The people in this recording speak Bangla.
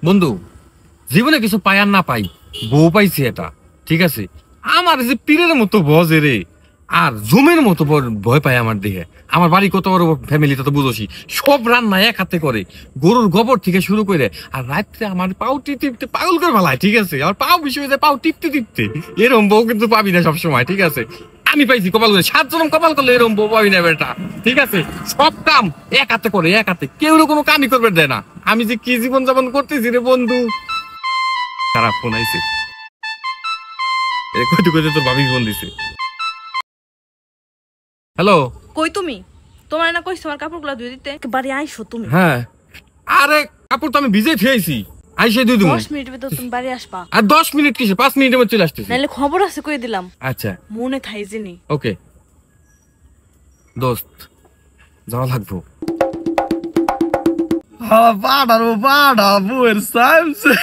বন্ধু, জীবনে কিছু পাই আর না পাই, বউ পাইছি এটা ঠিক আছে। আমার যে পীরের মতো বজে রে, আর জমের মতো ভয় পায় আমার দেহে। আমার বাড়ি কত বড় ফ্যামিলি তা তো বুঝোসি, সব রান্না এক হাতে করে, গরুর গোবর থেকে শুরু করে। আর রাত্রে আমার পাও টিপতে পাগল করে ফেলায় ঠিক আছে। আমার পাও বেশি হয়ে যায়, পাও টিপতে এরম বউ কিন্তু পাবি না সবসময় ঠিক আছে। আমি পাইছি কপাল করে, 7 জনম কপাল করলে এরম বউ পাবি না বেটা ঠিক আছে। সব কাম এক হাতে করে, এক হাতে, কেউ কোনো কামই করবে দেয় না। আমি যে কি জীবন যাপন করতেছি রে বন্ধু। খারাপ ফোন আইছে, কইতে কইতে তোর ভাবি ফোন দিছে। হ্যালো, কই তুমি? তোমার না কইছ তোমার কাপড়গুলো ধুয়ে দিতে, বাড়ি আইছো তুমি? হ্যাঁ, আরে কাপড় তো আমি ভিজে ফেয়েছি, আইসে দুই দিন। 10 মিনিটের ভিতর তুমি বাড়ি আসবা। আর 10 মিনিট কিসে, 5 মিনিটের মধ্যে চলে আসতেছি। নাইলে খবর আছে কই দিলাম। আচ্ছা মনে থাই জিনি। ওকে দোস্ত, যাওয়া লাগবো। পাঠাবো বউয়ের সাইমসে